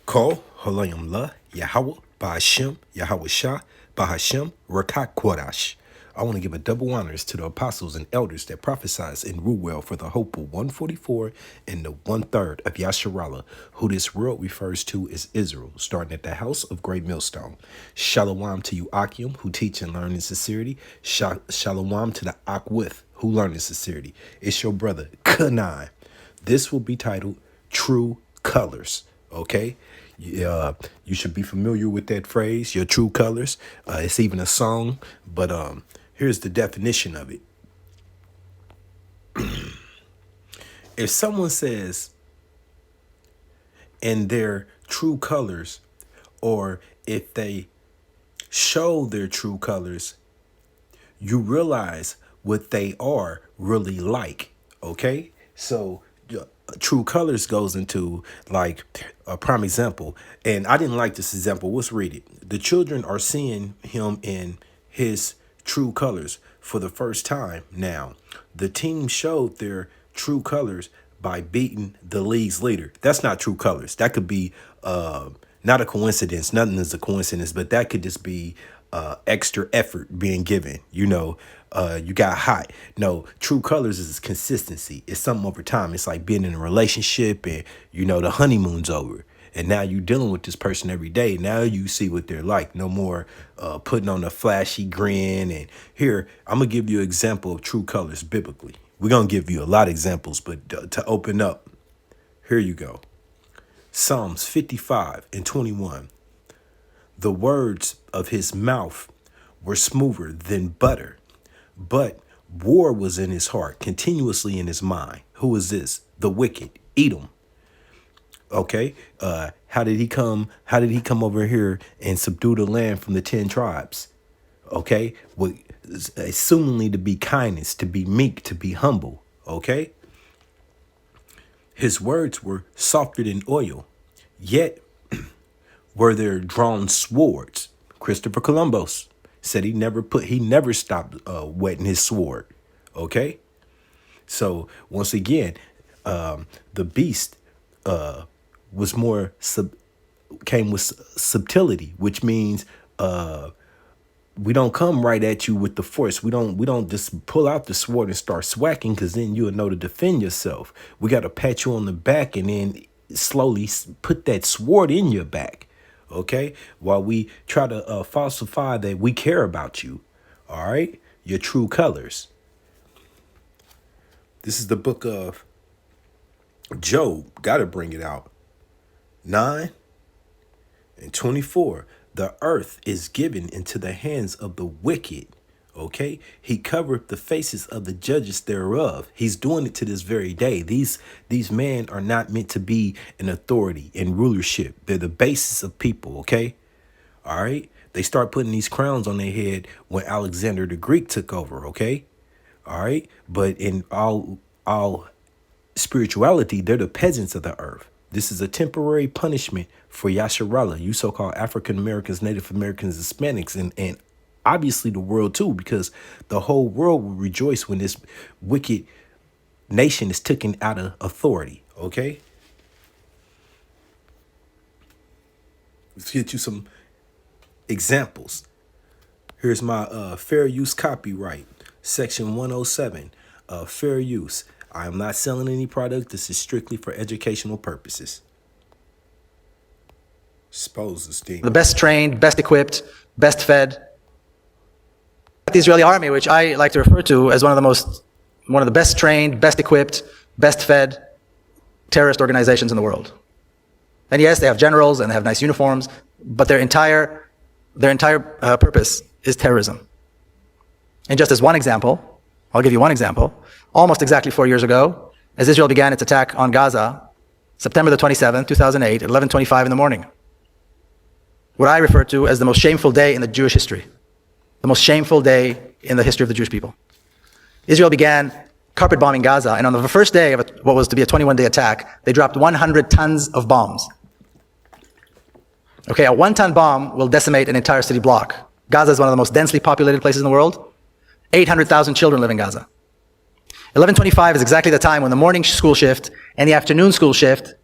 Ko Halayim La Yahweh Bahashem Yahweh Shah Bahashem Rakat Kwadash. I want to give a double honors to the apostles and elders that prophesied in Ruel for the hope of 144 and the 1/3 of Yasharallah, who this world refers to as Israel, starting at the house of Great Millstone. Shalom to you, Akim, who teach and learn in sincerity. Shalom to the Akwith, who learn in sincerity. It's your brother, Kanai. This will be titled True Colors. Okay, you should be familiar with that phrase, your true colors. It's even a song, but here's the definition of it. If someone says in their true colors, or if they show their true colors, you realize what they are really like. Okay, so true colors goes into like a prime example, and I didn't like this example. Let's read it. The children are seeing him in his true colors for the first time now. The team showed their true colors by beating the league's leader. That's not true colors. That could be not a coincidence. Nothing is a coincidence, but that could just be extra effort being given. You got hot. No, true colors is consistency. It's something over time. It's like being in a relationship and, the honeymoon's over. And now you're dealing with this person every day. Now you see what they're like. No more putting on a flashy grin. And here, I'm going to give you an example of true colors biblically. We're going to give you a lot of examples, but to open up, here you go. Psalms 55:21. The words of his mouth were smoother than butter, but war was in his heart, continuously in his mind. Who is this? The wicked, Edom. Okay. How did he come over here and subdue the land from the 10 tribes? Okay. Assumingly to be kindness, to be meek, to be humble. Okay. His words were softer than oil, yet were there drawn swords. Christopher Columbus said he never stopped wetting his sword. Okay. So once again, the beast was came with subtlety, which means we don't come right at you with the force. We don't just pull out the sword and start swacking, because then you'll know to defend yourself. We got to pat you on the back and then slowly put that sword in your back. Okay, while we try to falsify that we care about you. All right, your true colors. This is the book of Job. Got to bring it out. 9:24. The earth is given into the hands of the wicked. Okay, he covered the faces of the judges thereof. He's doing it to this very day. These men are not meant to be in authority and rulership. They're the basis of people. Okay, all right. They start putting these crowns on their head when Alexander the Greek took over. Okay, all right. But in all spirituality, they're the peasants of the earth. This is a temporary punishment for Yasharallah, you so-called African Americans, Native Americans, Hispanics, and obviously the world too, because the whole world will rejoice when this wicked nation is taken out of authority. Okay, let's get you some examples. Here's my fair use copyright, section 107, fair use. I am not selling any product. This is strictly for educational purposes. Suppose this thing. The best trained, best equipped, best fed. The Israeli army, which I like to refer to as one of the best trained, best equipped, best fed terrorist organizations in the world. And yes, they have generals and they have nice uniforms, but their entire purpose is terrorism. And just as one example, I'll give you one example. Almost exactly 4 years ago, as Israel began its attack on Gaza, September the 27th, 2008, at 11:25 in the morning, what I refer to as the most shameful day in the Jewish history, the most shameful day in the history of the Jewish people. Israel began carpet bombing Gaza, and on the first day of what was to be a 21-day attack, they dropped 100 tons of bombs. Okay, a 1-ton bomb will decimate an entire city block. Gaza is one of the most densely populated places in the world. 800,000 children live in Gaza. 11:25 is exactly the time when the morning school shift and the afternoon school shift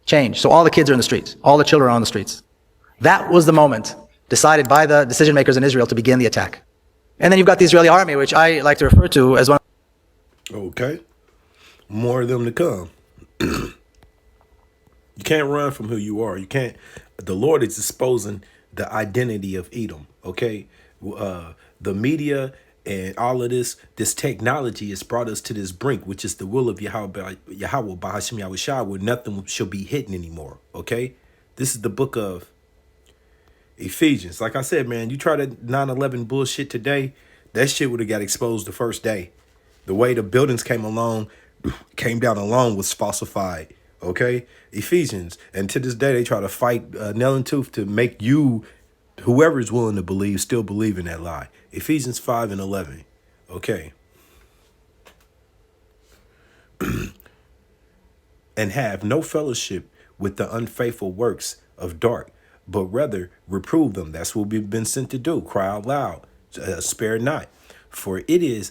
change. So all the kids are in the streets. All the children are on the streets. That was the moment decided by the decision makers in Israel to begin the attack. And then you've got the Israeli army, which I like to refer to as one. Okay. More of them to come. You can't run from who you are. You can't. The Lord is exposing the identity of Edom. Okay. The media and all of this technology has brought us to this brink, which is the will of Yahweh by Hashem Yahushua, where nothing shall be hidden anymore. Okay. This is the book of Ephesians. Like I said, man, you try that 9/11 bullshit today, that shit would have got exposed the first day. The way the buildings came down alone was falsified. Okay, Ephesians, and to this day they try to fight nail and tooth to make you, whoever's willing to believe, still believe in that lie. Ephesians 5:11. Okay. And have no fellowship with the unfaithful works of dark, but rather reprove them. That's what we've been sent to do. Cry out loud, spare not. For it is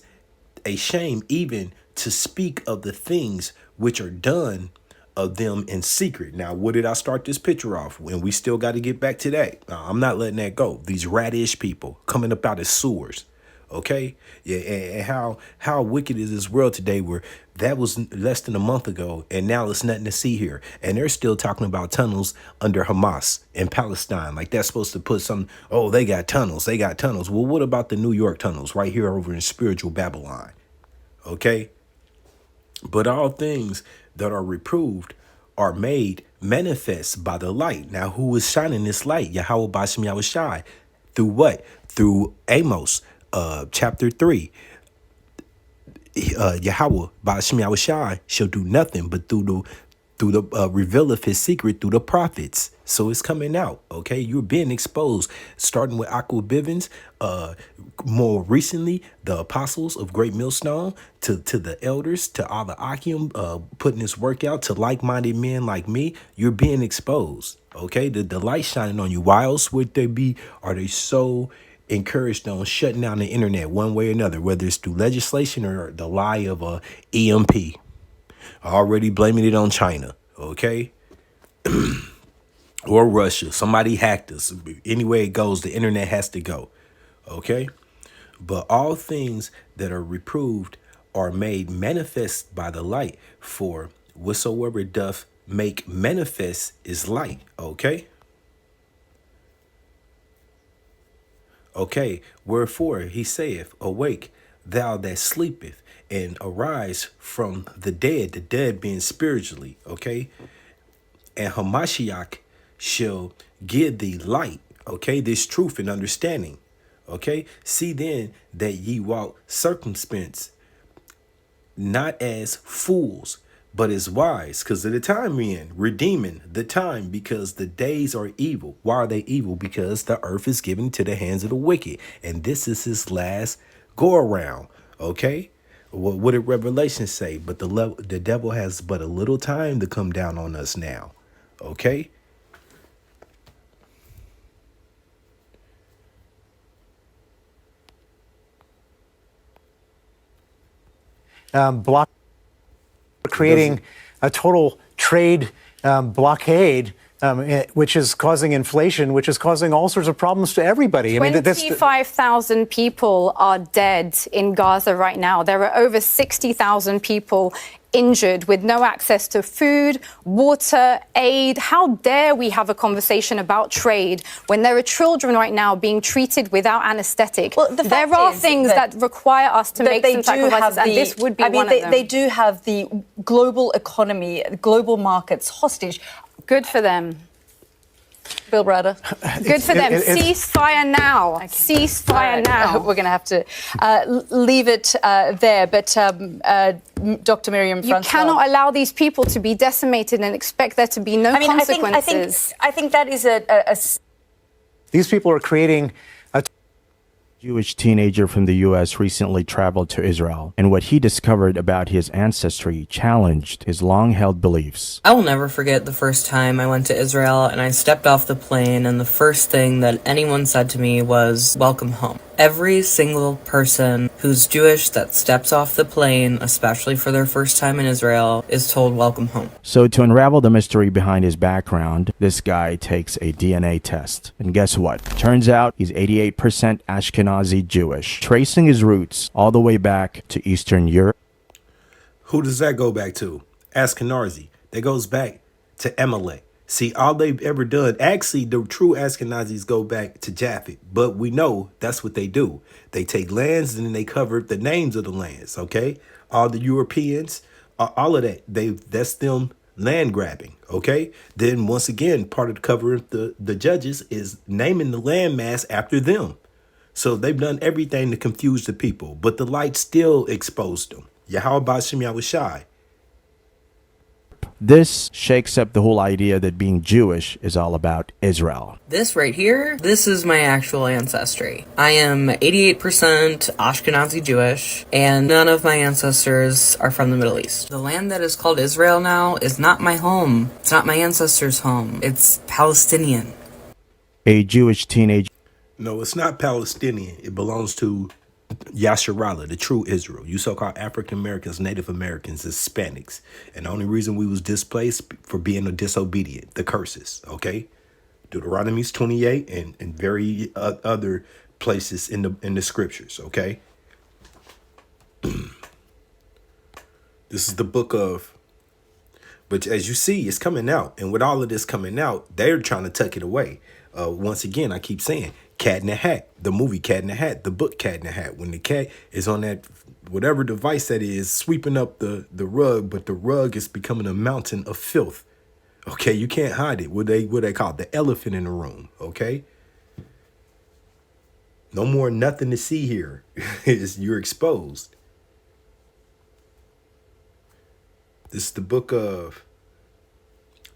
a shame even to speak of the things which are done of them in secret. Now, what did I start this picture off? And we still got to get back to that. I'm not letting that go. These radish people coming up out of sewers. Okay. Yeah. And how wicked is this world today, where that was less than a month ago and now it's nothing to see here. And they're still talking about tunnels under Hamas in Palestine. Like that's supposed to put some, oh, they got tunnels. They got tunnels. Well, what about the New York tunnels right here over in spiritual Babylon? Okay. But all things that are reproved are made manifest by the light. Now, who is shining this light? Yahweh Bashem Yahushai. Through what? Through Amos, chapter 3. Yahweh Bashem Yahushai shall do nothing but through the reveal of his secret through the prophets. So it's coming out. Okay, you're being exposed, starting with Aqua Bivens, more recently the apostles of Great Millstone, to the elders, to all the Akim, putting this work out, to like-minded men like me. You're being exposed. Okay, the light shining on you. Why else would they be? Are they so encouraged on shutting down the internet one way or another, whether it's through legislation or the lie of EMP? Already blaming it on China, okay? Or Russia. Somebody hacked us. Anyway it goes, the internet has to go, okay? But all things that are reproved are made manifest by the light, for whatsoever doth make manifest is light, okay? Okay, wherefore he saith, awake, thou that sleepeth, and arise from the dead being spiritually, okay? And Hamashiach shall give thee light, okay? This truth and understanding, okay? See then that ye walk circumspect, not as fools, but as wise, because of the time we're in, redeeming the time, because the days are evil. Why are they evil? Because the earth is given to the hands of the wicked, and this is his last go around, okay? What did Revelation say? But the devil has but a little time to come down on us now, okay? Creating a total trade blockade, which is causing inflation, which is causing all sorts of problems to everybody. 25,000 people are dead in Gaza right now. There are over 60,000 people injured with no access to food, water, aid. How dare we have a conversation about trade when there are children right now being treated without anesthetic? Well, there are things that require us to make some sacrifices, and this would be one of them. They do have the global economy, global markets hostage. Good for them. Bill Browder. Good for them. Ceasefire now. Okay. Ceasefire now. We're going to have to leave it there. But Dr. Miriam Francois, you cannot allow these people to be decimated and expect there to be no consequences. I think that is a These people are creating Jewish teenager from the U.S. recently traveled to Israel, and what he discovered about his ancestry challenged his long-held beliefs. I will never forget the first time I went to Israel and I stepped off the plane, and the first thing that anyone said to me was, "Welcome home." Every single person who's Jewish that steps off the plane, especially for their first time in Israel, is told welcome home. So to unravel the mystery behind his background, this guy takes a DNA test. And guess what? Turns out he's 88% Ashkenazi Jewish, tracing his roots all the way back to Eastern Europe. Who does that go back to? Ashkenazi. That goes back to Amalek. See, all they've ever done, actually, the true Ashkenazis go back to Japhet. But we know that's what they do. They take lands and then they cover the names of the lands, okay? All the Europeans, all of that, that's them land grabbing, okay? Then once again, part of the cover of the judges is naming the landmass after them. So they've done everything to confuse the people, but the light still exposed them. Yahweh Ba'Shem Yahushai. This shakes up the whole idea that being Jewish is all about Israel. This right here, this is my actual ancestry. I am 88% Ashkenazi Jewish, and none of my ancestors are from the Middle East. The land that is called Israel now is not my home. It's not my ancestors' home. It's Palestinian. A Jewish teenager. No, it's not Palestinian. It belongs to Yasharallah, the true Israel. You so-called African Americans, Native Americans, Hispanics. And the only reason we was displaced for being disobedient, the curses, okay? Deuteronomy's 28 and very other places in the scriptures, okay? This is the book of, but as you see, it's coming out. And with all of this coming out, they're trying to tuck it away. Once again, I keep saying, Cat in the Hat, the movie Cat in the Hat, the book Cat in the Hat. When the cat is on that, whatever device that is, sweeping up the rug, but the rug is becoming a mountain of filth. Okay, you can't hide it. What they call it? The elephant in the room. Okay, no more nothing to see here. You're exposed. This is the book of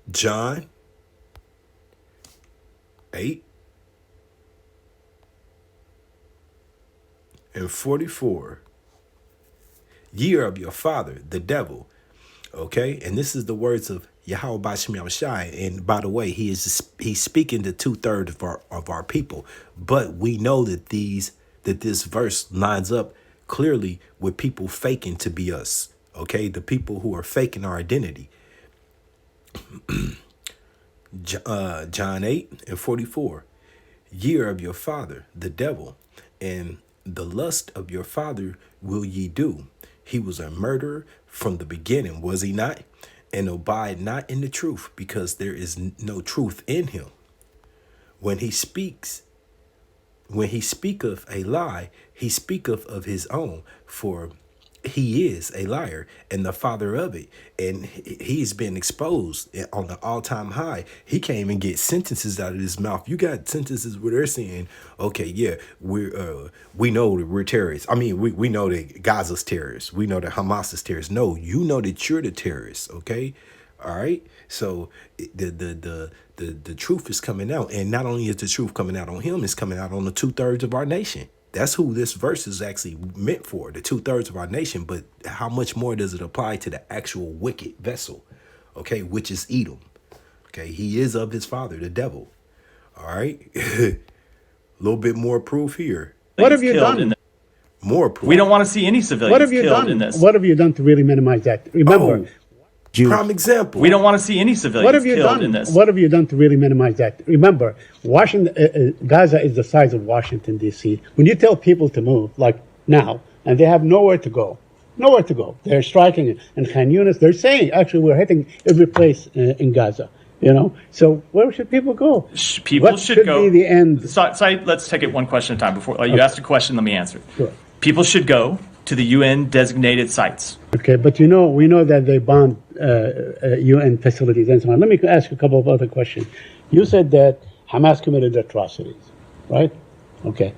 John 8 and 44. Ye are of your father, the devil. Okay, and this is the words of Yahweh Ba'Shem Yahushai. And by the way, he's speaking to 2/3 of our people. But we know that this verse lines up clearly with people faking to be us. Okay, the people who are faking our identity. John 8 and 44. Ye are of your father, the devil, and the lust of your father will ye do. He was a murderer from the beginning, was he not? And abide not in the truth, because there is no truth in him. When he speaketh a lie, he speaketh of his own, for he is a liar and the father of it. And he's been exposed on the all-time high. He can't even get sentences out of his mouth. You got sentences where they're saying, okay, yeah, we know that we're terrorists. I mean, we know that Gaza's terrorists. We know that Hamas is terrorists. No, you know that you're the terrorists, okay? All right? So the truth is coming out. And not only is the truth coming out on him, it's coming out on the 2/3 of our nation. That's who this verse is actually meant for, the 2/3 of our nation. But how much more does it apply to the actual wicked vessel, okay, which is Edom? Okay, he is of his father, the devil. All right, a little bit more proof here. What have you done? More proof. We don't want to see any civilians killed in this. What have you done to really minimize that? Remember, prime example. We don't want to see any civilians killed in this. What have you done to really minimize that? Remember, Washington, Gaza is the size of Washington, D.C. When you tell people to move, like now, and they have nowhere to go, they're striking in Khan Yunis. They're saying, actually, we're hitting every place in Gaza. You know, so where should people go? People should go. Be the end? Said, let's take it one question at a time. Before you asked a question, let me answer it. Sure. People should go to the UN designated sites. Okay, but we know that they bombed UN facilities and so on. Let me ask you a couple of other questions. You said that Hamas committed atrocities, right? Okay.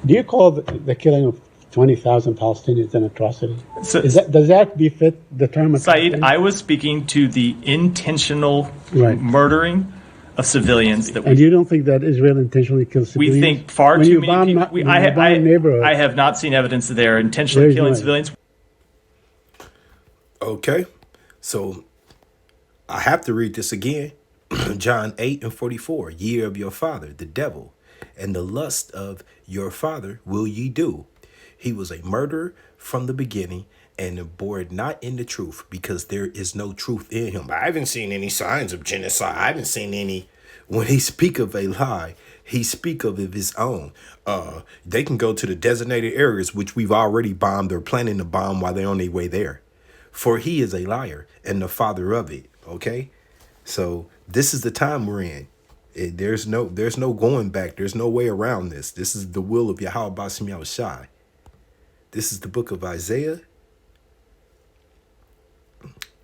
Do you call the killing of 20,000 Palestinians an atrocity? So, does that befit the term atrocity? Saeed, I was speaking to the intentional murdering of civilians that And you don't think that Israel intentionally kills we civilians? think far When too you many bomb people. not- when I, you bomb I, neighborhoods, I have not seen evidence that they're intentionally There's killing no civilians. Okay, so I have to read this again. John 8:44, ye of your father, the devil, and the lust of your father will ye do. He was a murderer from the beginning and abhorred not in the truth, because there is no truth in him. I haven't seen any signs of genocide. I haven't seen any. When he speak of a lie, he speak of his own. They can go to the designated areas, which we've already bombed or planning to bomb while they're on their way there. For he is a liar and the father of it. Okay, so this is the time we're in. There's no going back. There's no way around this. This is the will of Yahweh Bashem Yahushai. This is the book of Isaiah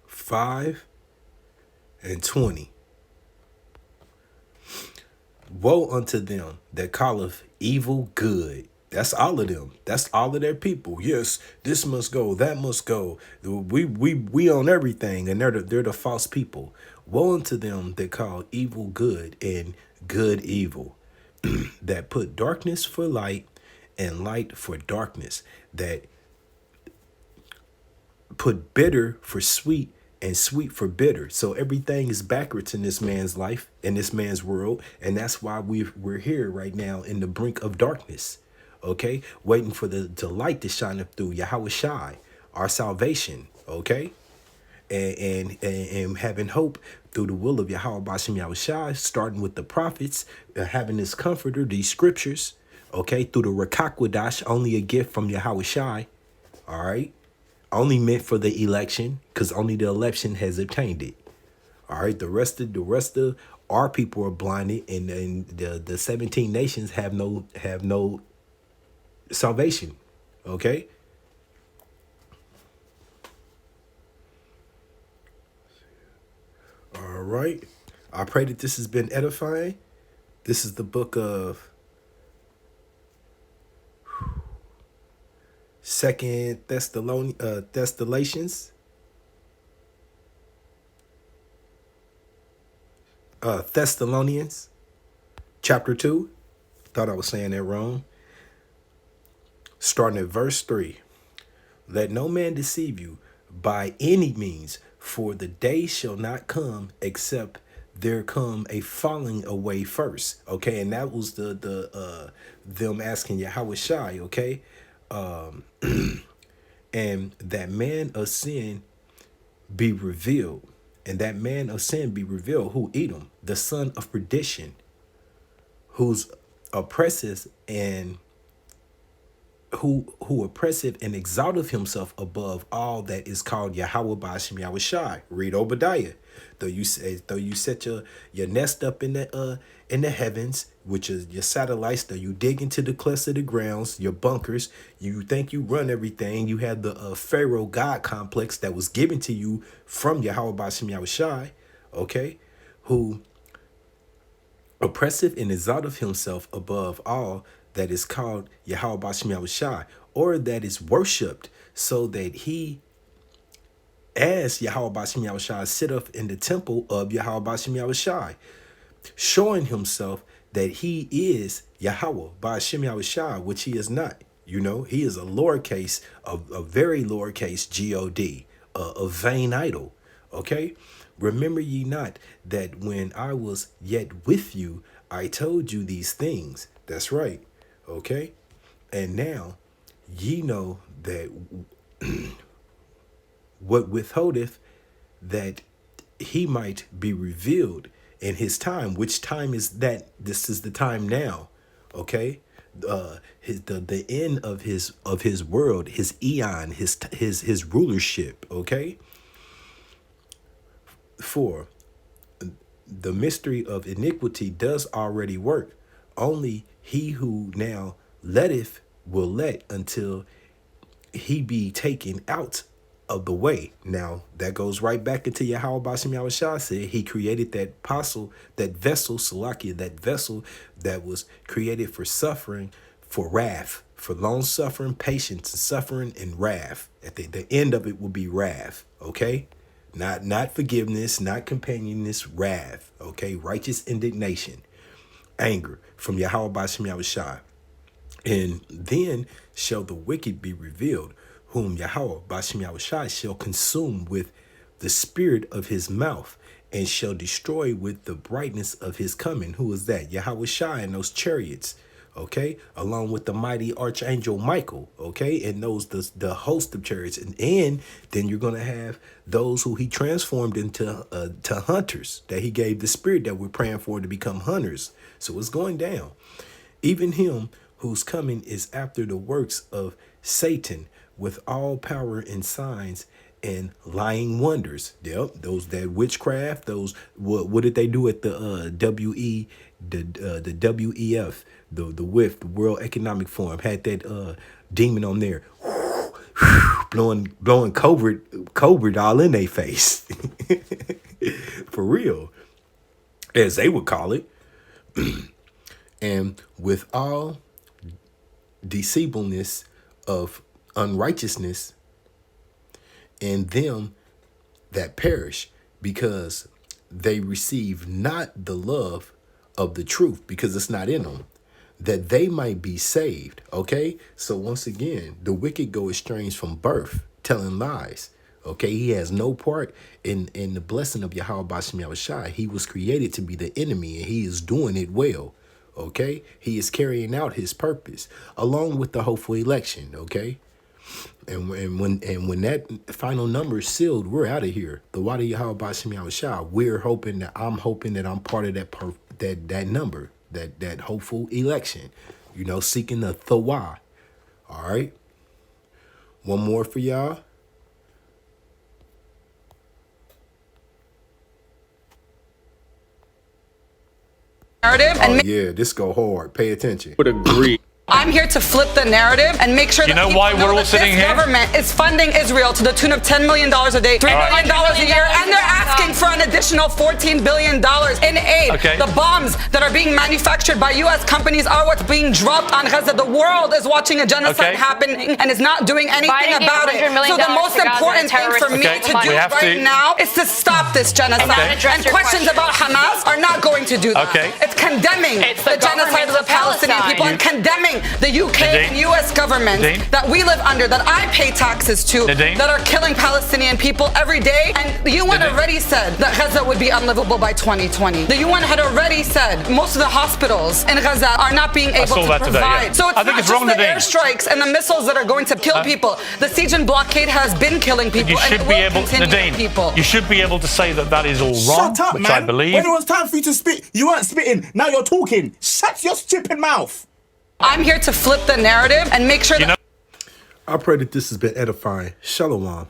5:20. Woe unto them that calleth evil good. That's all of them. That's all of their people. Yes, this must go, that must go. We own everything, and they're the false people. Woe unto them that call evil good and good evil, that put darkness for light and light for darkness, that put bitter for sweet and sweet for bitter. So everything is backwards in this man's life, in this man's world, and that's why we're here right now in the brink of darkness. Okay, waiting for the light to shine up through Yahweh Shai, our salvation. Okay, and having hope through the will of Yahweh Bashem Yahweh Shai, starting with the prophets, having this comforter, these scriptures. Okay, through the Rakakwadash, only a gift from Yahweh Shai. All right, only meant for the election, because only the election has obtained it. All right, the rest of our people are blinded, and the 17 nations have no salvation. Okay, all right, I pray that this has been edifying. This is the book of Second Thessalonians, Thessalonians chapter 2. Thought I was saying that wrong. Starting at verse 3. Let no man deceive you by any means, for the day shall not come except there come a falling away first. Okay, and that was the them asking Yahweh Shai, okay? And that man of sin be revealed. And that man of sin be revealed, who Edom, the son of perdition, who's oppressive and who oppressive and exalteth himself above all that is called Yahweh Bashem Yahweh Shai. Read Obadiah. Though you set your nest up in the heavens, which is your satellites, though you dig into the clefts of the grounds, your bunkers, you think you run everything. You have the Pharaoh God complex that was given to you from Yahweh Bashem Yahweh Shai, okay, who oppressive and exalteth himself above all that is called Yahweh Bashem Yahweh Shai, or that is worshipped, so that he, as Yahweh Bashem Yahweh Shai, sitteth in the temple of Yahweh Bashem Yahweh Shai, showing himself that he is Yahweh Bashem Yahweh Shai, which he is not. You know, he is a lowercase, a very lowercase God, a vain idol. Okay? Remember ye not that when I was yet with you, I told you these things. That's right. Okay? And now ye know that what withholdeth, that he might be revealed in his time. Which time is that? This is the time now. Okay? The end of his world, his eon, his rulership. Okay? For the mystery of iniquity does already work. Only he who now letteth will let until he be taken out of the way. Now that goes right back into Yahweh Bashem Yahweh Shai said he created that apostle, that vessel, Salakia, that vessel that was created for suffering, for wrath, for long suffering, patience, and suffering, and wrath. At the end of it will be wrath. Okay? Not forgiveness, not companioness, wrath, okay? Righteous indignation, anger from Yahweh Bashem Yahushai. And then shall the wicked be revealed, whom Yahweh Bashem Yahushai shall consume with the spirit of his mouth, and shall destroy with the brightness of his coming. Who is that? Yahweh Shai and those chariots, okay, along with the mighty archangel Michael, okay, and those the host of chariots, and then you're gonna have those who he transformed into to hunters, that he gave the spirit that we're praying for to become hunters. So it's going down. Even him whose coming is after the works of Satan, with all power and signs and lying wonders. Yep, those that witchcraft. Those what did they do at the the WEF, the WIF, the World Economic Forum, had that demon on there blowing COVID all in their face. For real, as they would call it. And with all deceivableness of unrighteousness in them that perish, because they receive not the love of the truth, because it's not in them, that they might be saved. Okay, so once again, the wicked go estranged from birth, telling lies. Okay, he has no part in the blessing of Yahweh Bashem Yahushai. He was created to be the enemy, and he is doing it well. Okay, he is carrying out his purpose along with the hopeful election. Okay, and when that final number is sealed, we're out of here. The Wada Yahweh Bashem Yahushai. I'm hoping that I'm part of that number, that hopeful election. You know, seeking the Thawah. All right, one more for y'all. Narrative and yeah, this go hard. Pay attention. Would agree. I'm here to flip the narrative and make sure that you know why we're all sitting here? This government is funding Israel to the tune of $10 million a day, $3 million a year, and they're asking for an additional $14 billion in aid. Okay. The bombs that are being manufactured by U.S. companies are what's being dropped on Gaza. The world is watching a genocide happening and is not doing anything about it. So the most important thing for me to do right now is to stop this genocide. And questions about Hamas are not going to do that. It's condemning the genocide of the Palestinian people and condemning the UK and US government that we live under, that I pay taxes to, that are killing Palestinian people every day. And the UN already said that Gaza would be unlivable by 2020. The UN had already said most of the hospitals in Gaza are not being able to provide. So it's not just the airstrikes and the missiles that are going to kill people. The siege and blockade has been killing people, and it will continue to kill people. You should be able to say that that is all wrong, Shut up, which man. I believe. When it was time for you to spit, you weren't spitting. Now you're talking. Shut your stupid mouth. I'm here to flip the narrative and make sure that... I pray that this has been edifying. Shalom.